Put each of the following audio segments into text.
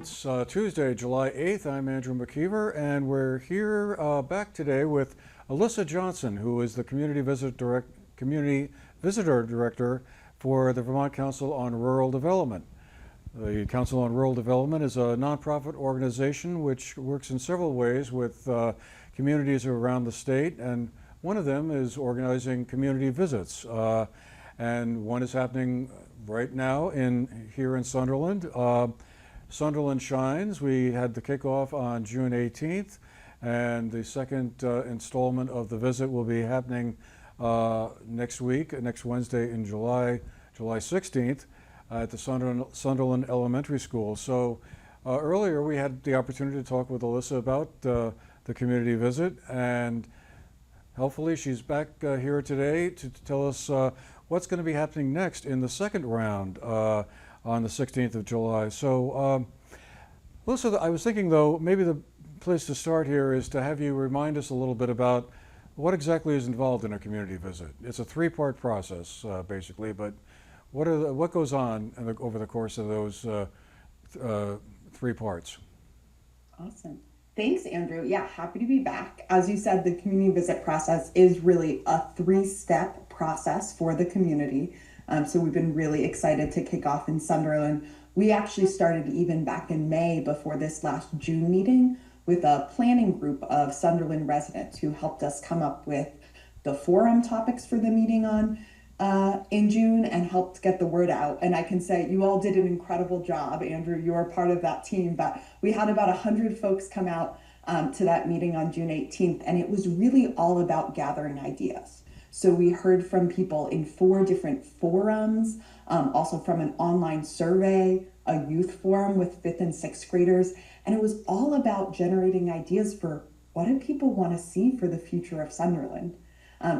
It's Tuesday, July 8th. I'm Andrew McKeever, and we're here back today with Alyssa Johnson, who is the Community Visitor Director for the Vermont Council on Rural Development. The Council on Rural Development is a nonprofit organization which works in several ways with communities around the state, and one of them is organizing community visits. And one is happening right now here in Sunderland. Sunderland Shines. We had the kickoff on June 18th, and the second installment of the visit will be happening next Wednesday in July 16th at the Sunderland Elementary School. So earlier we had the opportunity to talk with Alyssa about the community visit, and hopefully she's back here today to tell us what's going to be happening next in the second round on the 16th of July. So, Melissa, I was thinking, though, maybe the place to start here is to have you remind us a little bit about what exactly is involved in a community visit. It's a three-part process, basically, but what goes on over the course of those three parts? Awesome. Thanks, Andrew. Yeah, happy to be back. As you said, the community visit process is really a three-step process for the community. So we've been really excited to kick off in Sunderland. We actually started even back in May before this last June meeting with a planning group of Sunderland residents who helped us come up with the forum topics for the meeting in June and helped get the word out. And I can say you all did an incredible job. Andrew, you're part of that team, but we had about 100 folks come out to that meeting on June 18th, and it was really all about gathering ideas. So we heard from people in 4 different forums, also from an online survey, a youth forum with 5th and 6th graders, and it was all about generating ideas for what do people want to see for the future of Sunderland.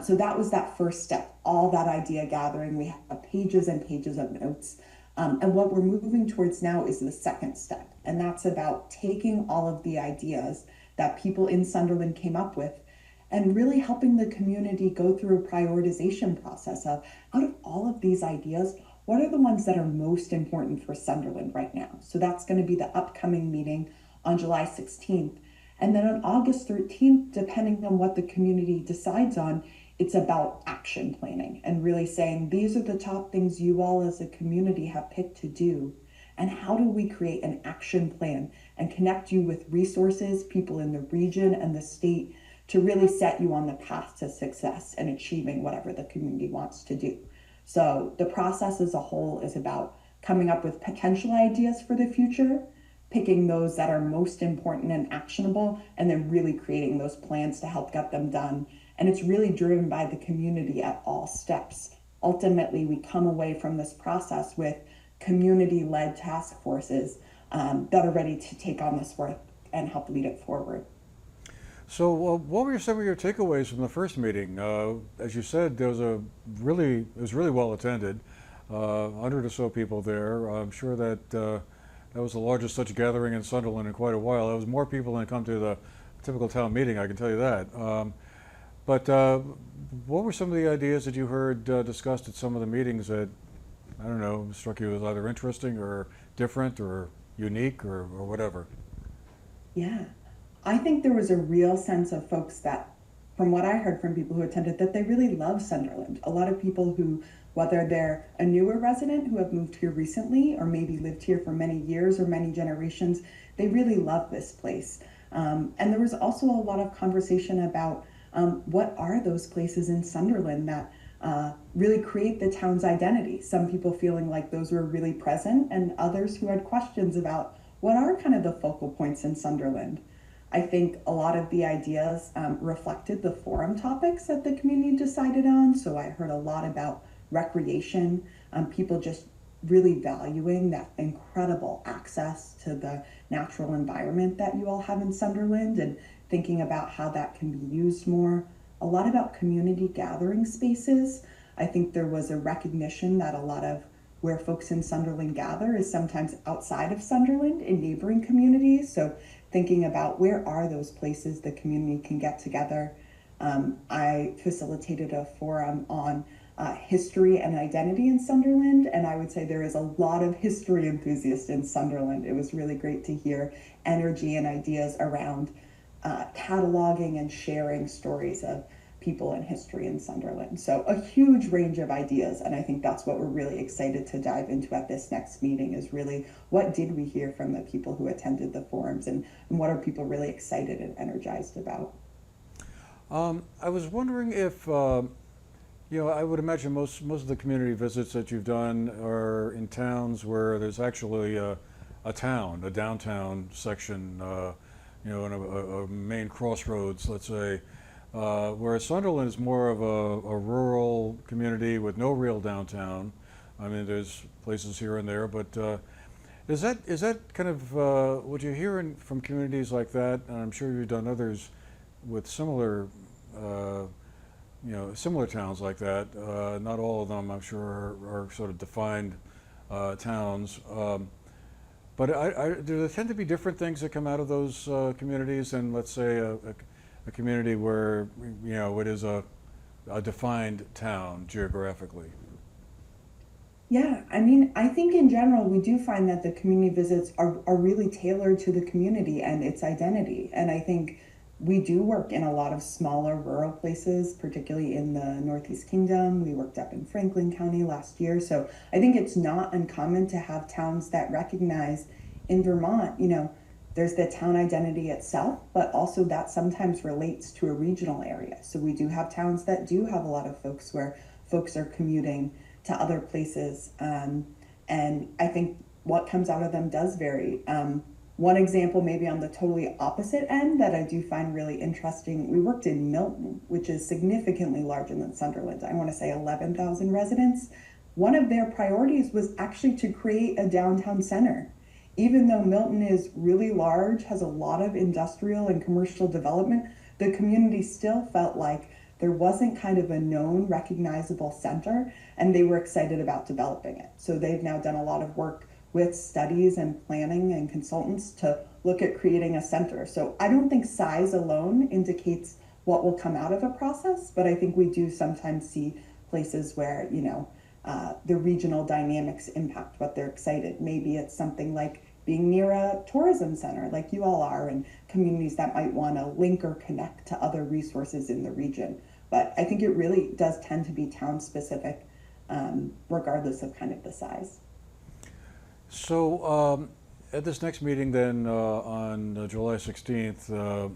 So that was that first step, all that idea gathering. We have pages and pages of notes. And what we're moving towards now is the second step, and that's about taking all of the ideas that people in Sunderland came up with and really helping the community go through a prioritization process of, out of all of these ideas, what are the ones that are most important for Sunderland right now? So that's going to be the upcoming meeting on July 16th. And then on August 13th, depending on what the community decides on, it's about action planning and really saying, these are the top things you all as a community have picked to do. And how do we create an action plan and connect you with resources, people in the region and the state, to really set you on the path to success and achieving whatever the community wants to do. So the process as a whole is about coming up with potential ideas for the future, picking those that are most important and actionable, and then really creating those plans to help get them done. And it's really driven by the community at all steps. Ultimately, we come away from this process with community-led task forces that are ready to take on this work and help lead it forward. So what were some of your takeaways from the first meeting? As you said, it was really well attended, 100 or so people there. I'm sure that that was the largest such gathering in Sunderland in quite a while. There was more people than come to the typical town meeting, I can tell you that. But what were some of the ideas that you heard discussed at some of the meetings that, I don't know, struck you as either interesting or different or unique or whatever? Yeah. I think there was a real sense of folks that, from what I heard from people who attended, that they really love Sunderland. A lot of people who, whether they're a newer resident who have moved here recently or maybe lived here for many years or many generations, they really love this place. And there was also a lot of conversation about what are those places in Sunderland that really create the town's identity. Some people feeling like those were really present, and others who had questions about what are kind of the focal points in Sunderland. I think a lot of the ideas reflected the forum topics that the community decided on. So I heard a lot about recreation, people just really valuing that incredible access to the natural environment that you all have in Sunderland and thinking about how that can be used more. A lot about community gathering spaces. I think there was a recognition that a lot of where folks in Sunderland gather is sometimes outside of Sunderland in neighboring communities. So thinking about where are those places the community can get together. I facilitated a forum on history and identity in Sunderland. And I would say there is a lot of history enthusiasts in Sunderland. It was really great to hear energy and ideas around cataloging and sharing stories of people in history in Sunderland. So a huge range of ideas. And I think that's what we're really excited to dive into at this next meeting is really what did we hear from the people who attended the forums and what are people really excited and energized about? I was wondering if, I would imagine most of the community visits that you've done are in towns where there's actually a town, a downtown section, and a main crossroads, let's say. Whereas Sunderland is more of a rural community with no real downtown. I mean, there's places here and there, but is that kind of what you hear from communities like that? And I'm sure you've done others with similar, similar towns like that. Not all of them, I'm sure, are sort of defined towns. But do there tend to be different things that come out of those communities than, let's say, a community where it is a defined town geographically? Yeah, I mean, I think in general, we do find that the community visits are really tailored to the community and its identity. And I think we do work in a lot of smaller rural places, particularly in the Northeast Kingdom. We worked up in Franklin County last year. So I think it's not uncommon to have towns that recognize in Vermont, there's the town identity itself, but also that sometimes relates to a regional area. So we do have towns that do have a lot of folks where folks are commuting to other places. And I think what comes out of them does vary. One example, maybe on the totally opposite end, that I do find really interesting, we worked in Milton, which is significantly larger than Sunderland. I want to say 11,000 residents. One of their priorities was actually to create a downtown center. Even though Milton is really large, has a lot of industrial and commercial development, the community still felt like there wasn't kind of a known, recognizable center, and they were excited about developing it. So they've now done a lot of work with studies and planning and consultants to look at creating a center. So I don't think size alone indicates what will come out of a process, but I think we do sometimes see places where, the regional dynamics impact what they're excited. Maybe it's something like being near a tourism center like you all are, and communities that might want to link or connect to other resources in the region. But I think it really does tend to be town specific, regardless of kind of the size. So at this next meeting then on July 16th,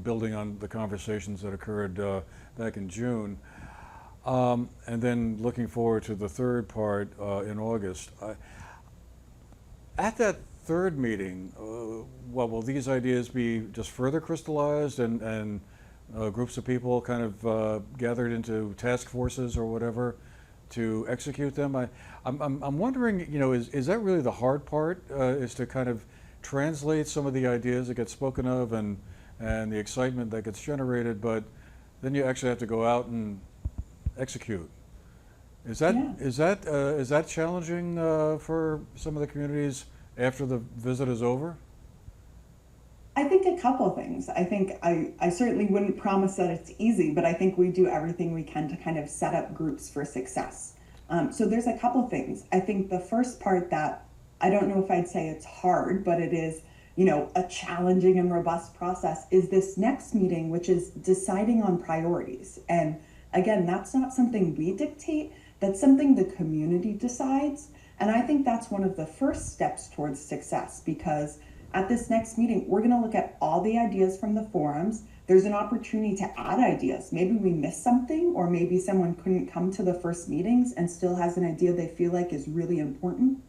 building on the conversations that occurred back in June, and then looking forward to the third part in August. At that third meeting, will these ideas be just further crystallized and groups of people kind of gathered into task forces or whatever to execute them? I'm wondering, is that really the hard part, is to kind of translate some of the ideas that get spoken of and the excitement that gets generated, but then you actually have to go out and execute. Is that challenging for some of the communities after the visit is over? I think a couple of things. I think I certainly wouldn't promise that it's easy, but I think we do everything we can to kind of set up groups for success. So there's a couple of things. I think the first part that I don't know if I'd say it's hard, but it is, a challenging and robust process is this next meeting, which is deciding on priorities. And again, that's not something we dictate, that's something the community decides. And I think that's one of the first steps towards success, because at this next meeting, we're going to look at all the ideas from the forums. There's an opportunity to add ideas. Maybe we missed something, or maybe someone couldn't come to the first meetings and still has an idea they feel like is really important.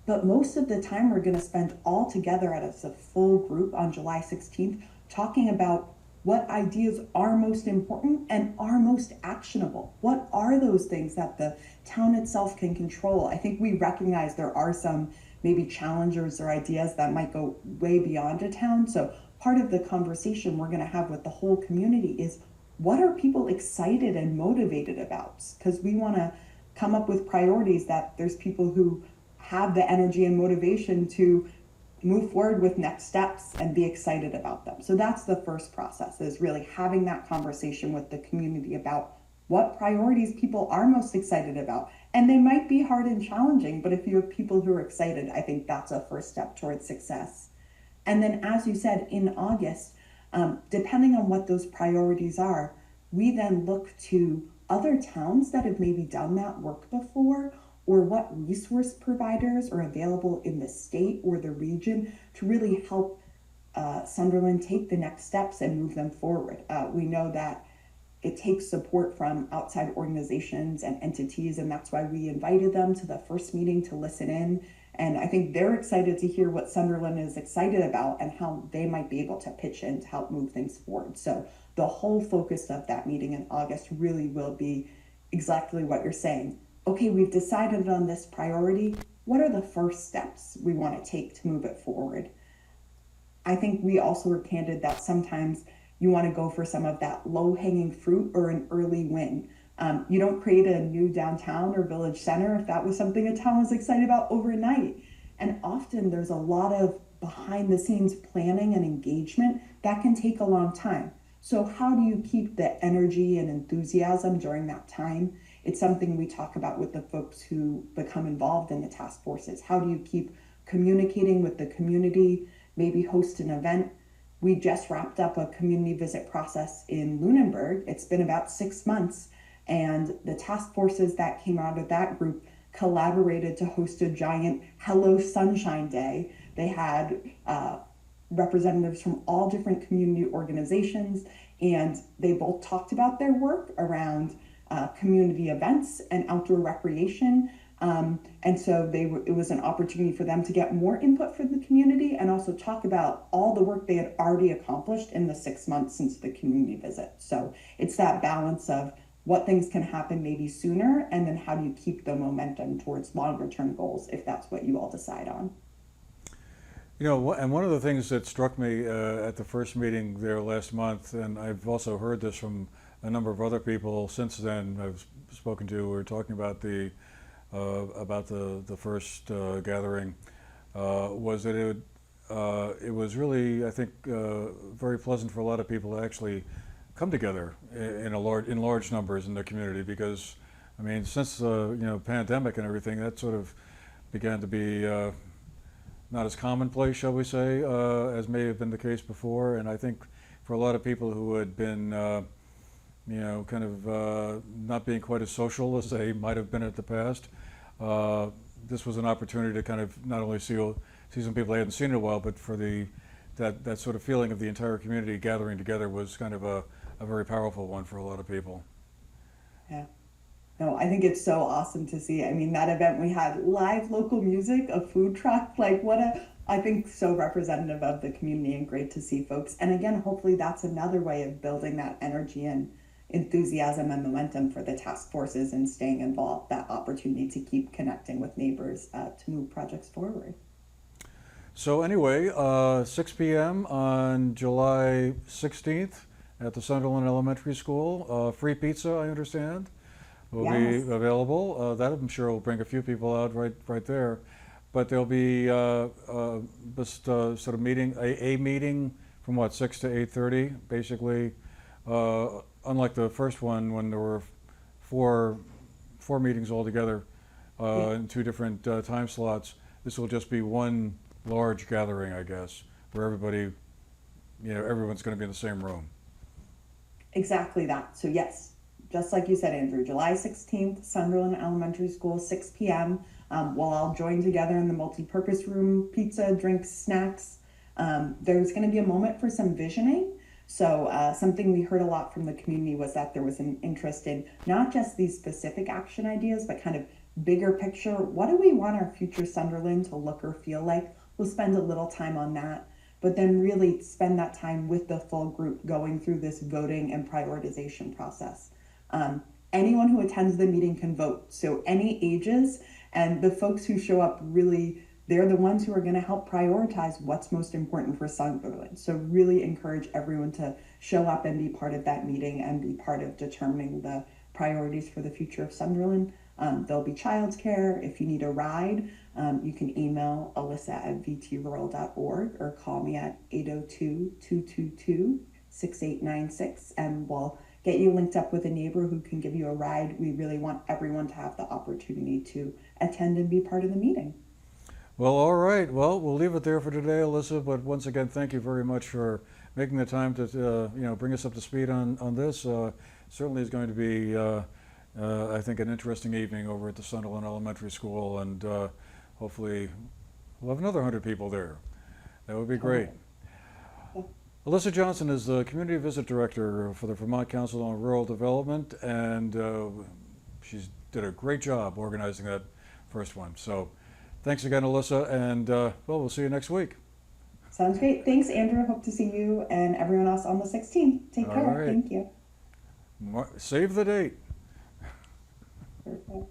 But most of the time, we're going to spend all together as a full group on July 16th talking about what ideas are most important and are most actionable. What are those things that the town itself can control? I think we recognize there are some maybe challengers or ideas that might go way beyond a town. So part of the conversation we're going to have with the whole community is, what are people excited and motivated about? Because we want to come up with priorities that there's people who have the energy and motivation to move forward with next steps and be excited about them. So that's the first process, is really having that conversation with the community about what priorities people are most excited about. And they might be hard and challenging, but if you have people who are excited, I think that's a first step towards success. And then, as you said, in August, depending on what those priorities are, we then look to other towns that have maybe done that work before, or what resource providers are available in the state or the region to really help Sunderland take the next steps and move them forward. We know that it takes support from outside organizations and entities, and that's why we invited them to the first meeting to listen in. And I think they're excited to hear what Sunderland is excited about and how they might be able to pitch in to help move things forward. So the whole focus of that meeting in August really will be exactly what you're saying. Okay, we've decided on this priority. What are the first steps we want to take to move it forward? I think we also were candid that sometimes you want to go for some of that low hanging fruit or an early win. You don't create a new downtown or village center if that was something a town was excited about overnight. And often there's a lot of behind the scenes planning and engagement that can take a long time. So, how do you keep the energy and enthusiasm during that time? It's something we talk about with the folks who become involved in the task forces. How do you keep communicating with the community, maybe host an event? We just wrapped up a community visit process in Lunenburg. It's been about 6 months, and the task forces that came out of that group collaborated to host a giant Hello Sunshine Day. They had representatives from all different community organizations, and they both talked about their work around community events and outdoor recreation. And so it was an opportunity for them to get more input from the community and also talk about all the work they had already accomplished in the 6 months since the community visit. So it's that balance of what things can happen maybe sooner, and then how do you keep the momentum towards longer term goals if that's what you all decide on. You know, and one of the things that struck me at the first meeting there last month, and I've also heard this from a number of other people since then I've spoken to, were talking about the first gathering, was that it was really, I think, very pleasant for a lot of people to actually come together in large numbers in their community, because I mean, since the pandemic and everything, that sort of began to be not as commonplace, shall we say, as may have been the case before. And I think for a lot of people who had been kind of not being quite as social as they might have been in the past, this was an opportunity to kind of not only see some people they hadn't seen in a while, but for that sort of feeling of the entire community gathering together was kind of a very powerful one for a lot of people. Yeah. No, I think it's so awesome to see. I mean, that event we had live local music, a food truck, like I think so representative of the community and great to see folks. And again, hopefully that's another way of building that energy and enthusiasm and momentum for the task forces and staying involved, that opportunity to keep connecting with neighbors to move projects forward. So anyway, 6 p.m. on July 16th at the Sunderland Elementary School. Free pizza, I understand, will be available. That I'm sure will bring a few people out right there. But there'll be just sort of meeting a meeting from 6 to 8:30, basically. Unlike the first one, when there were four meetings altogether in two different time slots, this will just be one large gathering, I guess, where everyone's going to be in the same room. Exactly that. So yes, just like you said, Andrew, July 16th, Sunderland Elementary School, 6 p.m. We'll all join together in the multi-purpose room, pizza, drinks, snacks. There's going to be a moment for some visioning. So something we heard a lot from the community was that there was an interest in not just these specific action ideas, but kind of bigger picture. What do we want our future Sunderland to look or feel like? We'll spend a little time on that, but then really spend that time with the full group going through this voting and prioritization process. Anyone who attends the meeting can vote, so any ages, and the folks who show up really, they're the ones who are going to help prioritize what's most important for Sunderland. So really encourage everyone to show up and be part of that meeting and be part of determining the priorities for the future of Sunderland. There'll be childcare. If you need a ride, you can email alyssa@vtrural.org or call me at 802-222-6896, and we'll get you linked up with a neighbor who can give you a ride. We really want everyone to have the opportunity to attend and be part of the meeting. Well, all right. Well, we'll leave it there for today, Alyssa. But once again, thank you very much for making the time to bring us up to speed on this. Certainly is going to be, I think, an interesting evening over at the Sunderland Elementary School, and hopefully we'll have another 100 people there. That would be great. Alyssa Johnson is the Community Visit Director for the Vermont Council on Rural Development, and she's did a great job organizing that first one. So thanks again, Alyssa, and well, we'll see you next week. Sounds great. Thanks, Andrew. Hope to see you and everyone else on the 16th. Take care. All right. Thank you. Save the date. Perfect.